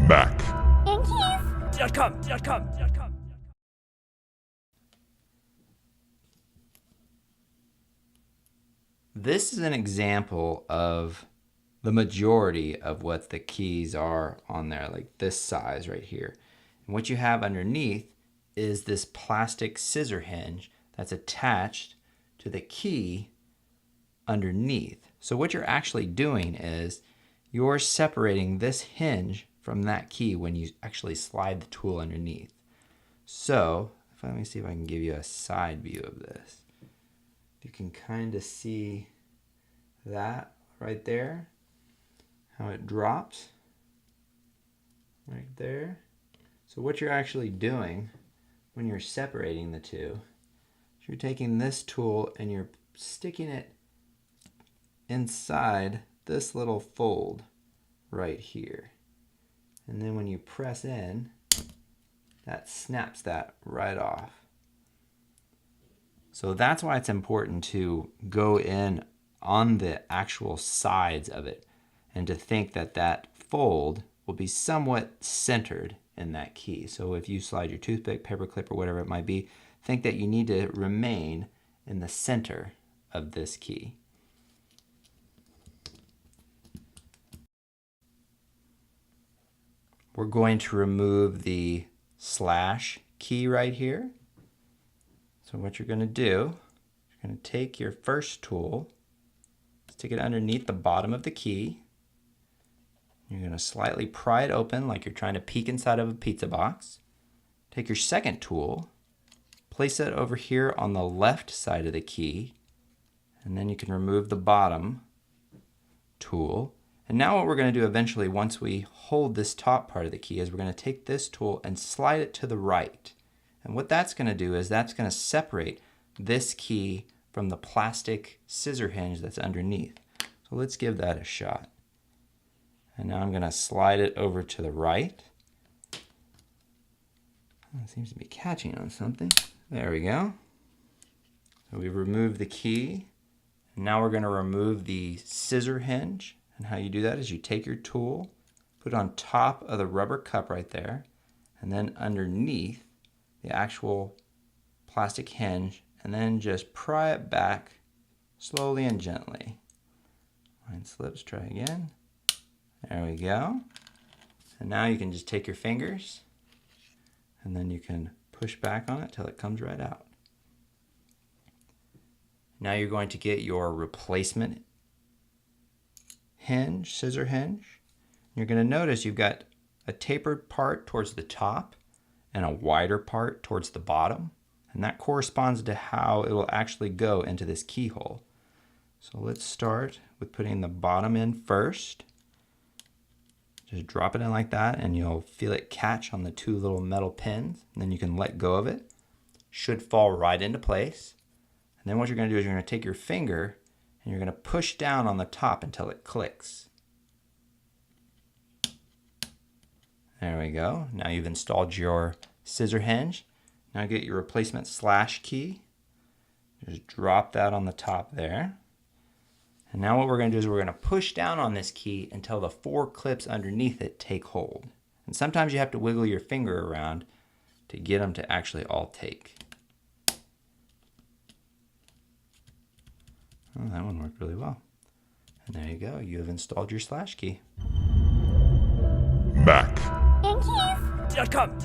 Mac. Keys.com. This is an example of the majority of what the keys are on there, like this size right here. And what you have underneath is this plastic scissor hinge that's attached to the key underneath. So what you're actually doing is you're separating this hinge from that key when you actually slide the tool underneath. So let me see if I can give you a side view of this. You can kind of see that right there, how it drops right there. So what you're actually doing when you're separating the two, you're taking this tool and you're sticking it inside this little fold right here. And then when you press in, that snaps that right off. So that's why it's important to go in on the actual sides of it and to think that that fold will be somewhat centered in that key. So if you slide your toothpick, paper clip, or whatever it might be, think that you need to remain in the center of this key. We're going to remove the slash key right here. So what you're going to do, you're going to take your first tool, stick it underneath the bottom of the key. You're going to slightly pry it open like you're trying to peek inside of a pizza box. Take your second tool, place it over here on the left side of the key, and then you can remove the bottom tool. And now what we're going to do eventually, once we hold this top part of the key, is we're going to take this tool and slide it to the right. And what that's going to do is that's going to separate this key from the plastic scissor hinge that's underneath. So let's give that a shot. And now I'm going to slide it over to the right. Oh, it seems to be catching on something. There we go. So we've removed the key. And now we're going to remove the scissor hinge. And how you do that is you take your tool, put it on top of the rubber cup right there, and then underneath the actual plastic hinge, and then just pry it back slowly and gently. Mine slips, try again. There we go. And now you can just take your fingers and then you can push back on it till it comes right out. Now you're going to get your replacement hinge, scissor hinge. You're going to notice you've got a tapered part towards the top and a wider part towards the bottom, and that corresponds to how it will actually go into this keyhole. So let's start with putting the bottom in first. Just drop it in like that and you'll feel it catch on the two little metal pins, and then you can let go of it. Should fall right into place. And then what you're going to do is you're going to take your finger and you're going to push down on the top until it clicks. There we go. Now you've installed your scissor hinge. Now get your replacement slash key. Just drop that on the top there. And now what we're going to do is we're going to push down on this key until the 4 clips underneath it take hold. And sometimes you have to wiggle your finger around to get them to actually all take. Oh, that one worked really well. And there you go. You have installed your slash key. Mac. Keys.com.